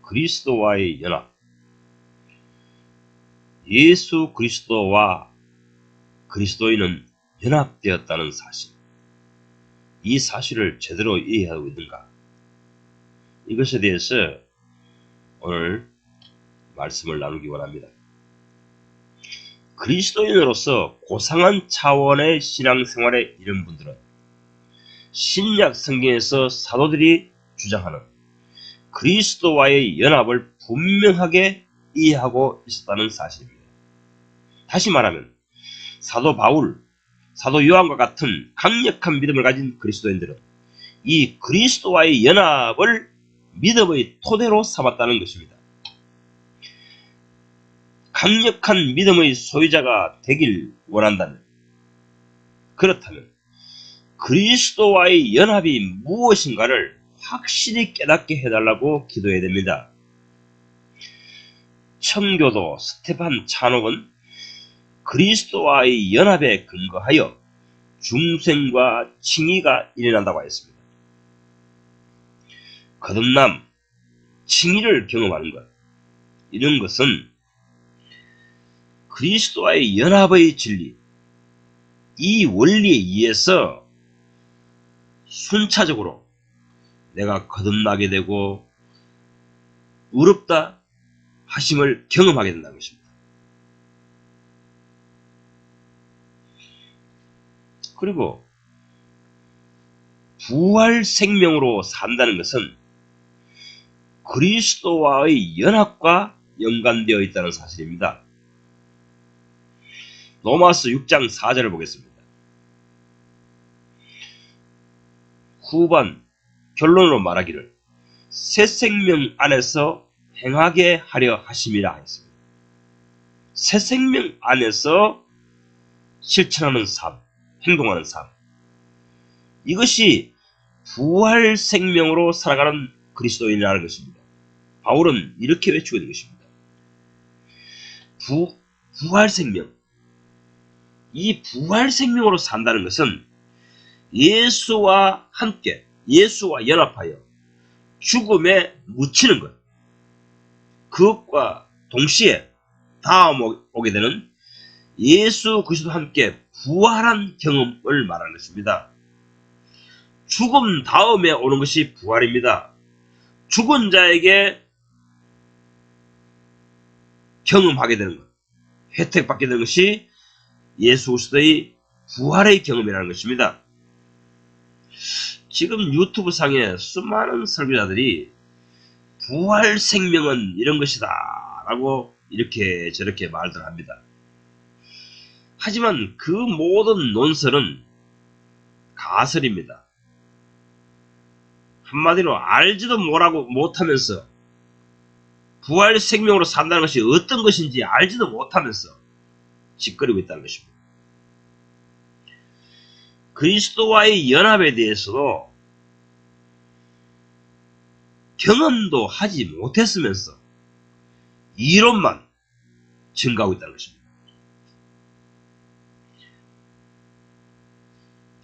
그리스도와의 연합, 예수 그리스도와 그리스도인은 연합되었다는 사실, 이 사실을 제대로 이해하고 있는가? 이것에 대해서 오늘 말씀을 나누기 원합니다. 그리스도인으로서 고상한 차원의 신앙생활에 이른 분들은 신약 성경에서 사도들이 주장하는 그리스도와의 연합을 분명하게 이해하고 있었다는 사실입니다. 다시 말하면 사도 바울, 사도 요한과 같은 강력한 믿음을 가진 그리스도인들은 이 그리스도와의 연합을 믿음의 토대로 삼았다는 것입니다. 강력한 믿음의 소유자가 되길 원한다면, 그렇다면 그리스도와의 연합이 무엇인가를 확실히 깨닫게 해달라고 기도해야 됩니다. 청교도 스테판 차녹은 그리스도와의 연합에 근거하여 중생과 칭의가 일어난다고 하였습니다. 거듭남, 칭의를 경험하는 것, 이런 것은 그리스도와의 연합의 진리, 이 원리에 의해서 순차적으로 내가 거듭나게 되고 의롭다 하심을 경험하게 된다는 것입니다. 그리고 부활 생명으로 산다는 것은 그리스도와의 연합과 연관되어 있다는 사실입니다. 로마서 6장 4절을 보겠습니다. 후반 결론으로 말하기를 새 생명 안에서 행하게 하려 하심이라 했습니다. 새 생명 안에서 실천하는 삶, 행동하는 삶, 이것이 부활 생명으로 살아가는 그리스도인이라는 것입니다. 바울은 이렇게 외치고 있는 것입니다. 부활 생명, 이 부활 생명으로 산다는 것은 예수와 함께, 예수와 연합하여 죽음에 묻히는 것, 그것과 동시에 다음 오게 되는 예수 그리스도와 함께 부활한 경험을 말하는 것입니다. 죽음 다음에 오는 것이 부활입니다. 죽은 자에게 경험하게 되는 것, 혜택받게 되는 것이 예수 그리스도의 부활의 경험이라는 것입니다. 지금 유튜브 상에 수많은 설교자들이 부활 생명은 이런 것이다 라고 이렇게 저렇게 말들 합니다. 하지만 그 모든 논설은 가설입니다. 한마디로 알지도 못하면서 부활 생명으로 산다는 것이 어떤 것인지 알지도 못하면서 짓거리고 있다는 것입니다. 그리스도와의 연합에 대해서도 경험도 하지 못했으면서 이론만 증가하고 있다는 것입니다.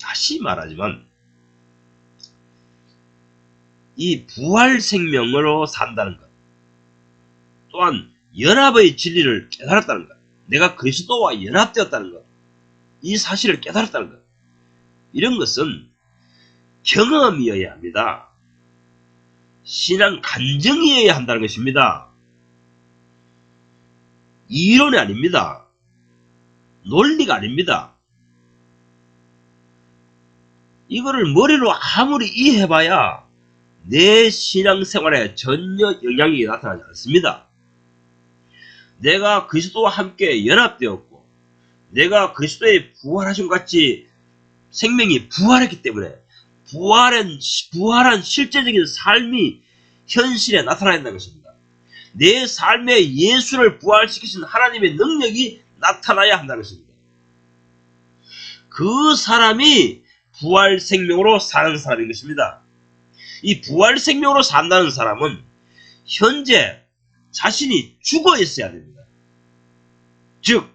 다시 말하지만 이 부활 생명으로 산다는 것, 또한 연합의 진리를 깨달았다는 것, 내가 그리스도와 연합되었다는 것, 이 사실을 깨달았다는 것, 이런 것은 경험이어야 합니다. 신앙 간증이어야 한다는 것입니다. 이론이 아닙니다. 논리가 아닙니다. 이거를 머리로 아무리 이해해봐야 내 신앙생활에 전혀 영향이 나타나지 않습니다. 내가 그리스도와 함께 연합되었고 내가 그리스도의 부활하신 것 같이 생명이 부활했기 때문에 부활한 실제적인 삶이 현실에 나타나야 한다는 것입니다. 내 삶에 예수를 부활시키신 하나님의 능력이 나타나야 한다는 것입니다. 그 사람이 부활 생명으로 사는 사람인 것입니다. 이 부활 생명으로 산다는 사람은 현재 자신이 죽어 있어야 됩니다. 즉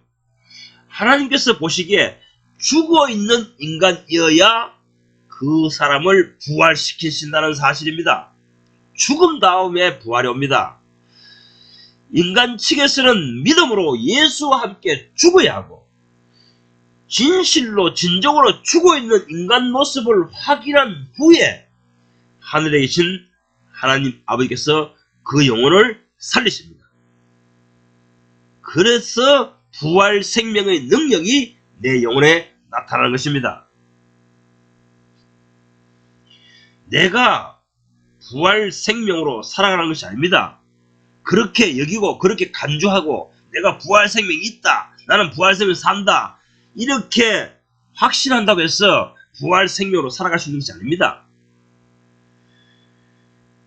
하나님께서 보시기에 죽어 있는 인간이어야 그 사람을 부활시키신다는 사실입니다. 죽음 다음에 부활이 옵니다. 인간 측에서는 믿음으로 예수와 함께 죽어야 하고 진실로 진정으로 죽어있는 인간 모습을 확인한 후에 하늘에 계신 하나님 아버지께서 그 영혼을 살리십니다. 그래서 부활 생명의 능력이 내 영혼에 나타나는 것입니다. 내가 부활 생명으로 살아가는 것이 아닙니다. 그렇게 여기고 그렇게 간주하고 내가 부활 생명이 있다, 나는 부활 생명 산다, 이렇게 확신한다고 해서 부활 생명으로 살아갈 수 있는 것이 아닙니다.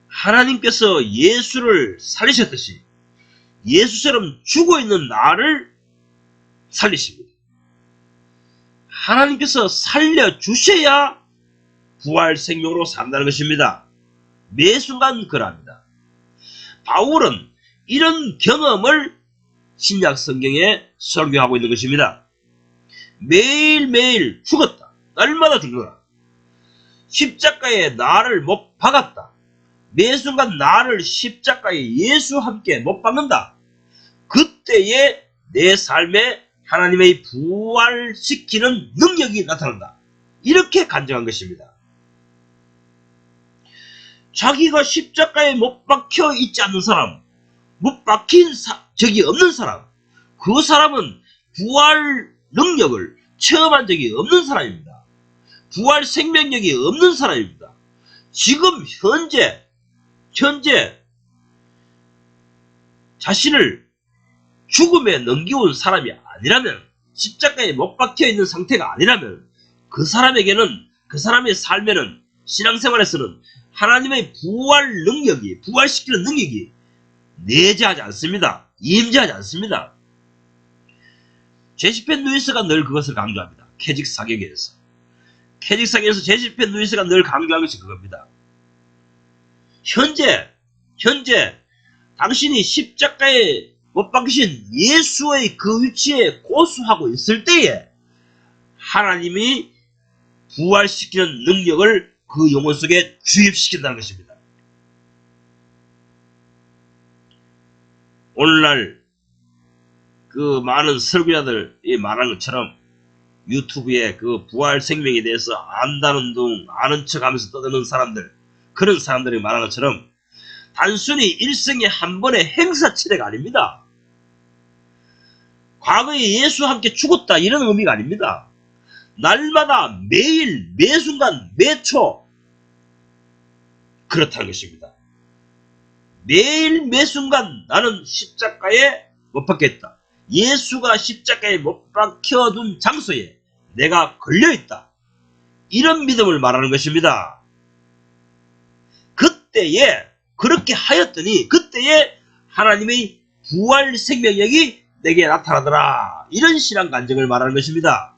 하나님께서 예수를 살리셨듯이 예수처럼 죽어있는 나를 살리십니다. 하나님께서 살려주셔야 부활 생명으로 산다는 것입니다. 매 순간 그럽니다. 바울은 이런 경험을 신약 성경에 설교하고 있는 것입니다. 매일매일 죽었다. 날마다 죽는다. 십자가에 나를 못 박았다. 매 순간 나를 십자가에 예수와 함께 못 박는다. 그때에 내 삶에 하나님의 부활시키는 능력이 나타난다. 이렇게 간증한 것입니다. 자기가 십자가에 못 박혀 있지 않는 사람, 못 박힌 적이 없는 사람, 그 사람은 부활 능력을 체험한 적이 없는 사람입니다. 부활 생명력이 없는 사람입니다. 지금 현재 자신을 죽음에 넘겨온 사람이 아니라면, 십자가에 못 박혀 있는 상태가 아니라면 그 사람에게는, 그 사람의 삶에는, 신앙생활에서는 하나님의 부활 능력이, 부활시키는 능력이 내재하지 않습니다. 임재하지 않습니다. 제시 펜 루이스가 늘 그것을 강조합니다. 캐직 사격에서. 캐직 사격에서 제시 펜 루이스가 늘 강조한 것이 그겁니다. 현재 당신이 십자가에 못 박히신 예수의 그 위치에 고수하고 있을 때에 하나님이 부활시키는 능력을 그 영혼 속에 주입시킨다는 것입니다. 오늘날 그 많은 설교자들이 말한 것처럼 유튜브에 그 부활 생명에 대해서 안다는 둥 아는 척 하면서 떠드는 사람들, 그런 사람들이 말한 것처럼 단순히 일생에 한 번의 행사치레가 아닙니다. 과거에 예수와 함께 죽었다 이런 의미가 아닙니다. 날마다 매일 매순간 매초 그렇다는 것입니다. 매일 매순간 나는 십자가에 못 박혔다. 예수가 십자가에 못 박혀둔 장소에 내가 걸려있다. 이런 믿음을 말하는 것입니다. 그때에 그렇게 하였더니 그때에 하나님의 부활 생명력이 내게 나타나더라. 이런 신앙 간증을 말하는 것입니다.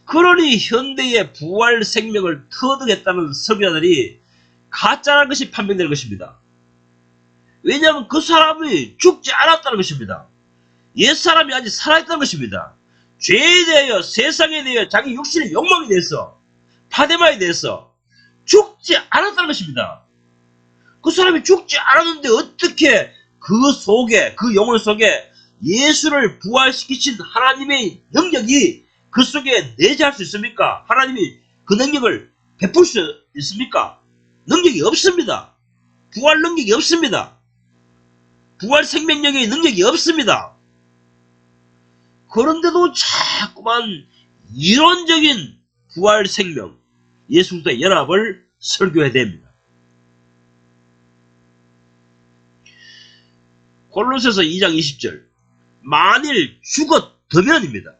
그러니 현대의 부활 생명을 터득했다는 설교자들이 가짜라는 것이 판명되는 것입니다. 왜냐하면 그 사람이 죽지 않았다는 것입니다. 옛사람이 아직 살아있다는 것입니다. 죄에 대하여, 세상에 대하여, 자기 육신의 욕망에 대해서, 파데마에 대해서 죽지 않았다는 것입니다. 그 사람이 죽지 않았는데 어떻게 그 속에, 그 영혼 속에 예수를 부활시키신 하나님의 능력이 그 속에 내재할 수 있습니까? 하나님이 그 능력을 베풀 수 있습니까? 능력이 없습니다. 부활 능력이 없습니다. 부활 생명력의 능력이 없습니다. 그런데도 자꾸만 이론적인 부활 생명, 예수와의 연합을 설교해야 됩니다. 골로새서 2장 20절, 만일 죽었다면입니다.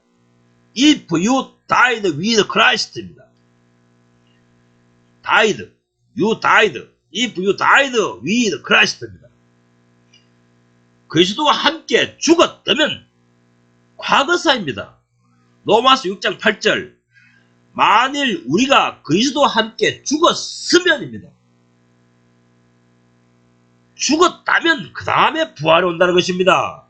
If you died with Christ입니다. died, you died, if you died with Christ입니다. 그리스도와 함께 죽었다면 과거사입니다. 로마서 6장 8절, 만일 우리가 그리스도와 함께 죽었으면입니다. 죽었다면 그 다음에 부활이 온다는 것입니다.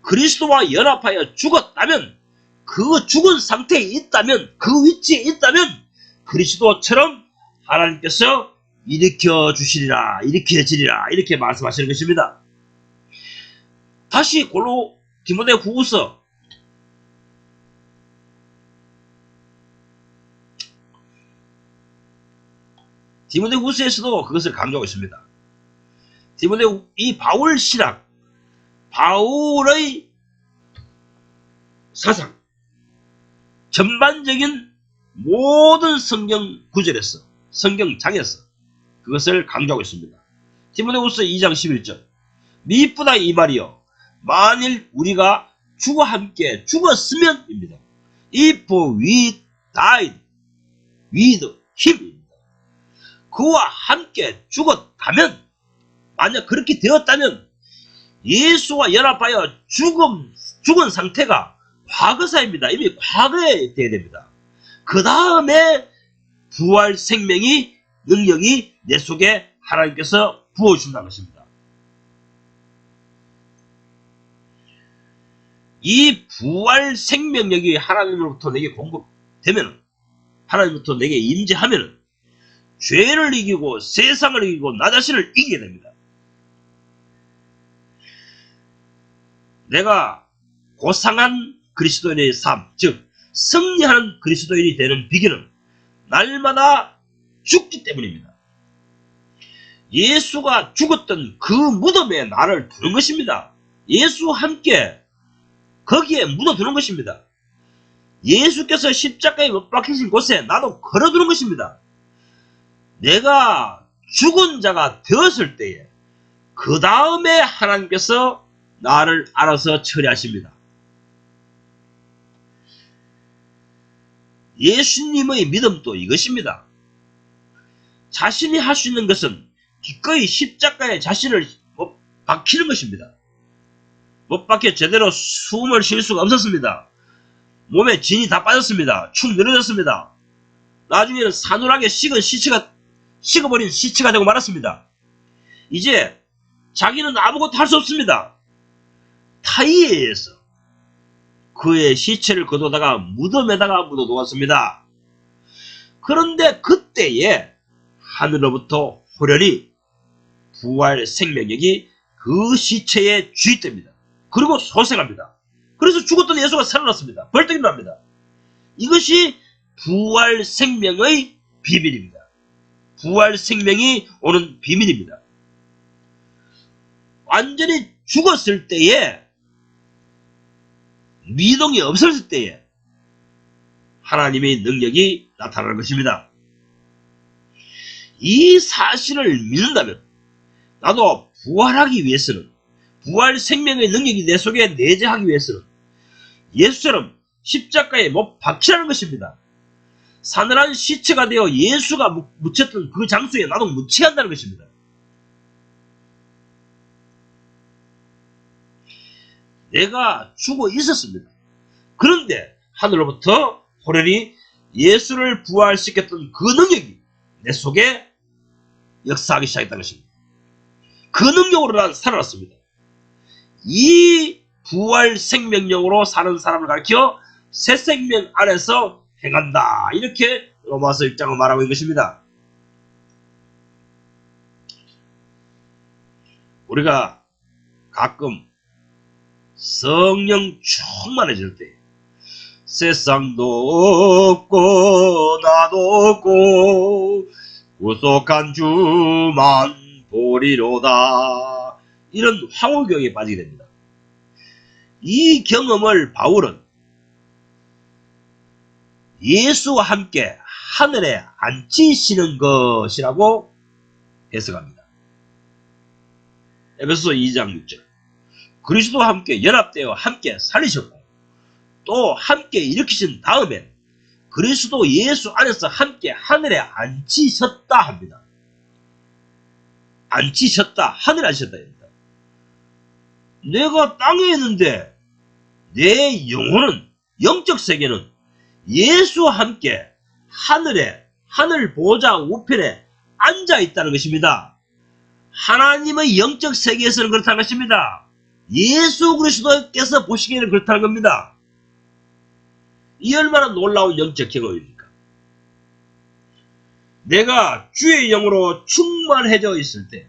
그리스도와 연합하여 죽었다면, 그 죽은 상태에 있다면, 그 위치에 있다면 그리스도처럼 하나님께서 일으켜 주시리라, 일으켜지리라, 이렇게 말씀하시는 것입니다. 다시 디모데 후서 '에서도 그것을 강조하고 있습니다. 이 바울 신학, 바울의 사상, 전반적인 모든 성경 구절에서, 성경장에서 그것을 강조하고 있습니다. 디모데후서 2장 11절, 미쁘다 이 말이요, 만일 우리가 주와 함께 죽었으면입니다. If we died with him, 그와 함께 죽었다면, 만약 그렇게 되었다면 예수와 연합하여 죽은 상태가 과거사입니다. 이미 과거에 돼야 됩니다. 그 다음에 부활 생명이, 능력이 내 속에 하나님께서 부어주신다는 것입니다. 이 부활 생명력이 하나님으로부터 내게 공급되면, 하나님으로부터 내게 임재하면 죄를 이기고 세상을 이기고 나 자신을 이기게 됩니다. 내가 고상한 그리스도인의 삶, 즉 승리하는 그리스도인이 되는 비결은 날마다 죽기 때문입니다. 예수가 죽었던 그 무덤에 나를 두는 것입니다. 예수와 함께 거기에 묻어두는 것입니다. 예수께서 십자가에 못 박히신 곳에 나도 걸어두는 것입니다. 내가 죽은 자가 되었을 때에 그 다음에 하나님께서 나를 알아서 처리하십니다. 예수님의 믿음도 이것입니다. 자신이 할 수 있는 것은 기꺼이 십자가에 자신을 못 박히는 것입니다. 못 박혀 제대로 숨을 쉴 수가 없었습니다. 몸에 진이 다 빠졌습니다. 축 늘어졌습니다. 나중에는 사누하게 식어버린 시체가 되고 말았습니다. 이제 자기는 아무것도 할 수 없습니다. 타이에 의해서 그의 시체를 거두다가 무덤에다가 묻어두었습니다. 그런데 그때에 하늘로부터 호련히 부활 생명력이 그 시체에 주입됩니다. 그리고 소생합니다. 그래서 죽었던 예수가 살아났습니다. 벌떡 일어납니다. 이것이 부활 생명의 비밀입니다. 부활 생명이 오는 비밀입니다. 완전히 죽었을 때에, 미동이 없었을 때에 하나님의 능력이 나타나는 것입니다. 이 사실을 믿는다면 나도 부활하기 위해서는, 부활 생명의 능력이 내 속에 내재하기 위해서는 예수처럼 십자가에 못 박히라는 것입니다. 사늘한 시체가 되어 예수가 묻혔던 그 장소에 나도 묻혀야 한다는 것입니다. 내가 죽어 있었습니다. 그런데 하늘로부터 호련히 예수를 부활시켰던 그 능력이 내 속에 역사하기 시작했다는 것입니다. 그 능력으로 난 살아났습니다. 이 부활 생명력으로 사는 사람을 가리켜 새 생명 안에서 행한다, 이렇게 로마서 1장을 말하고 있는 것입니다. 우리가 가끔 성령 충만해질 때 세상도 없고 나도 없고 구속한 주만 보리로다, 이런 황홀경에 빠지게 됩니다. 이 경험을 바울은 예수와 함께 하늘에 앉히시는 것이라고 해석합니다. 에베소서 2장 6절, 그리스도와 함께 연합되어 함께 살리셨고 또 함께 일으키신 다음에 그리스도 예수 안에서 함께 하늘에 앉히셨다 합니다. 앉히셨다, 하늘에 앉히셨다 합니다. 내가 땅에 있는데 내 영혼은, 영적 세계는 예수와 함께 하늘에, 하늘 보좌 우편에 앉아 있다는 것입니다. 하나님의 영적 세계에서는 그렇다는 것입니다. 예수 그리스도께서 보시기에는 그렇다는 겁니다. 이 얼마나 놀라운 영적 경험입니까? 내가 주의 영으로 충만해져 있을 때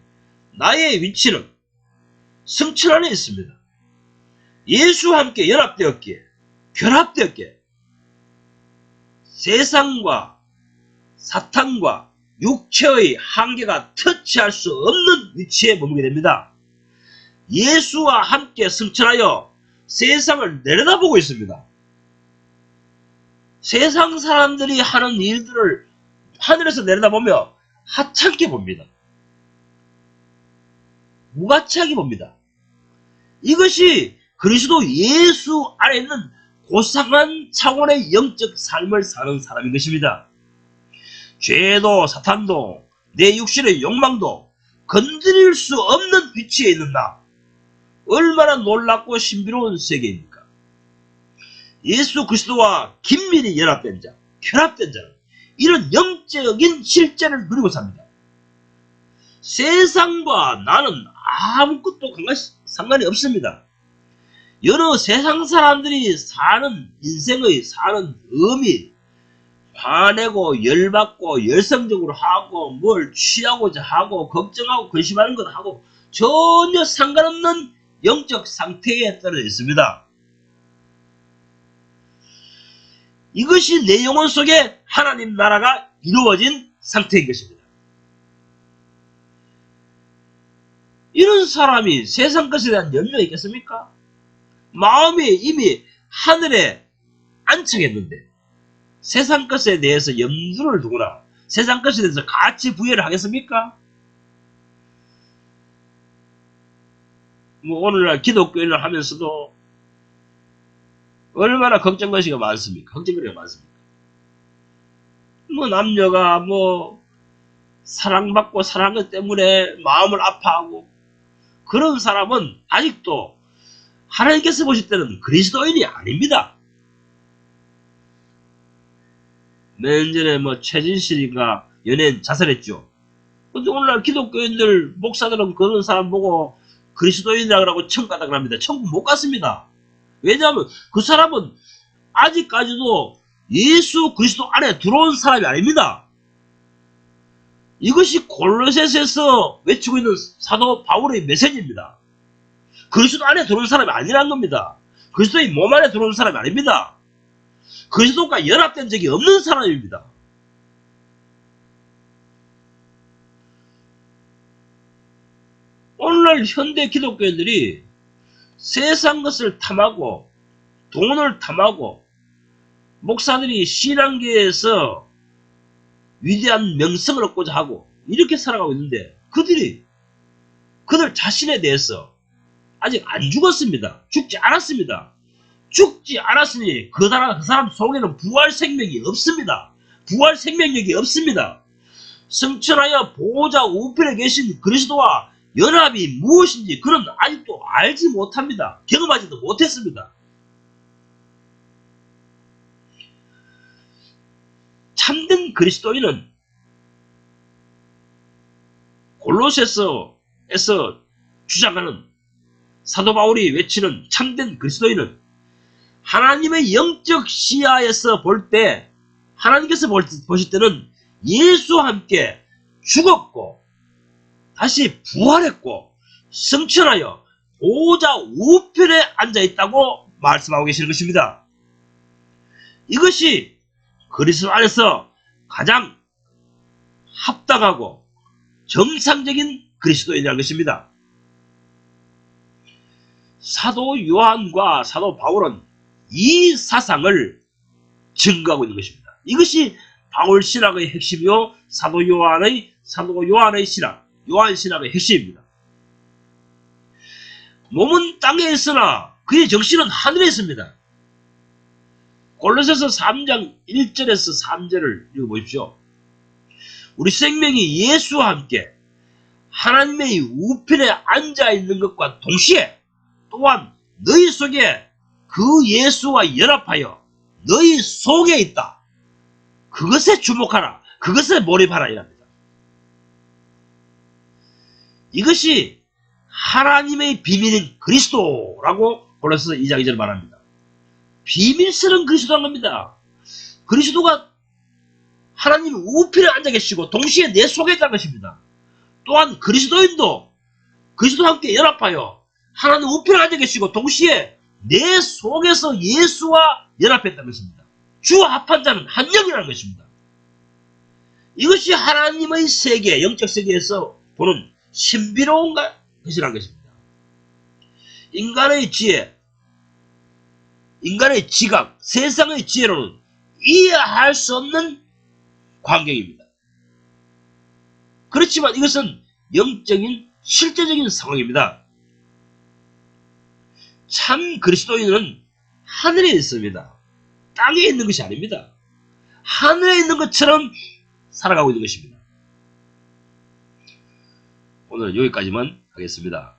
나의 위치는 성천 안에 있습니다. 예수와 함께 연합되었기에, 결합되었기에 세상과 사탄과 육체의 한계가 터치할 수 없는 위치에 머물게 됩니다. 예수와 함께 승천하여 세상을 내려다보고 있습니다. 세상 사람들이 하는 일들을 하늘에서 내려다보며 하찮게 봅니다. 무가치하게 봅니다. 이것이 그리스도 예수 안에 있는 고상한 차원의 영적 삶을 사는 사람인 것입니다. 죄도 사탄도 내 육신의 욕망도 건드릴 수 없는 위치에 있는 나, 얼마나 놀랍고 신비로운 세계입니까? 예수 그리스도와 긴밀히 연합된 자, 결합된 자는 이런 영적인 실제를 누리고 삽니다. 세상과 나는 아무것도 상관이 없습니다. 여러 세상 사람들이 사는 인생의 사는 의미, 화내고 열받고 열성적으로 하고 뭘 취하고자 하고 걱정하고 근심하는 것 하고 전혀 상관없는 영적 상태에 떨어져 있습니다. 이것이 내 영혼 속에 하나님 나라가 이루어진 상태인 것입니다. 이런 사람이 세상 것에 대한 염려가 있겠습니까? 마음이 이미 하늘에 안착했는데 세상 것에 대해서 염두를 두거나 세상 것에 대해서 가치 부여를 하겠습니까? 오늘날 기독교인을 하면서도 얼마나 걱정거리가 많습니까? 걱정거리가 많습니까? 남녀가 사랑받고 사랑한 것 때문에 마음을 아파하고 그런 사람은 아직도 하나님께서 보실 때는 그리스도인이 아닙니다. 몇 년 전에 최진실이가 연예인 자살했죠. 근데 오늘날 기독교인들 목사들은 그런 사람 보고 그리스도인이라고 천국 가다 그럽니다. 천국 못 갔습니다. 왜냐하면 그 사람은 아직까지도 예수 그리스도 안에 들어온 사람이 아닙니다. 이것이 골로새서에서 외치고 있는 사도 바울의 메시지입니다. 그리스도 안에 들어온 사람이 아니라는 겁니다. 그리스도의 몸 안에 들어온 사람이 아닙니다. 그리스도가 연합된 적이 없는 사람입니다. 오늘날 현대 기독교인들이 세상 것을 탐하고 돈을 탐하고 목사들이 신앙계에서 위대한 명성을 얻고자 하고 이렇게 살아가고 있는데 그들 자신에 대해서 아직 안 죽었습니다. 죽지 않았습니다. 죽지 않았으니 그 사람 속에는 부활 생명이 없습니다. 부활 생명력이 없습니다. 승천하여 보호자 우편에 계신 그리스도와 연합이 무엇인지 그는 아직도 알지 못합니다. 경험하지도 못했습니다. 참된 그리스도인은 골로새서에서 주장하는 사도 바울이 외치는 참된 그리스도인은 하나님의 영적 시야에서 볼 때 하나님께서 보실 때는 예수와 함께 죽었고 다시 부활했고 승천하여 보호자 우편에 앉아있다고 말씀하고 계시는 것입니다. 이것이 그리스도 안에서 가장 합당하고 정상적인 그리스도인이라는 것입니다. 사도 요한과 사도 바울은 이 사상을 증거하고 있는 것입니다. 이것이 바울 신학의 핵심이요 사도 요한의 신학, 요한 신학의 핵심입니다. 몸은 땅에 있으나 그의 정신은 하늘에 있습니다. 골로새서 3장 1절에서 3절을 읽어보십시오. 우리 생명이 예수와 함께 하나님의 우편에 앉아있는 것과 동시에 또한 너희 속에 그 예수와 연합하여 너희 속에 있다. 그것에 주목하라. 그것에 몰입하라 이랍니다. 이것이 하나님의 비밀인 그리스도라고 골로새서 2장 2절 말합니다. 비밀스러운 그리스도란 겁니다. 그리스도가 하나님 우편에 앉아 계시고 동시에 내 속에 있다는 것입니다. 또한 그리스도인도 그리스도와 함께 연합하여 하나님 우편에 앉아 계시고 동시에 내 속에서 예수와 연합했다는 것입니다. 주와 합한 자는 한 영이라는 것입니다. 이것이 하나님의 세계, 영적 세계에서 보는 신비로운 것이라는 것입니다. 인간의 지혜, 인간의 지각, 세상의 지혜로는 이해할 수 없는 광경입니다. 그렇지만 이것은 영적인 실제적인 상황입니다. 참 그리스도인은 하늘에 있습니다. 땅에 있는 것이 아닙니다. 하늘에 있는 것처럼 살아가고 있는 것입니다. 오늘 여기까지만 하겠습니다.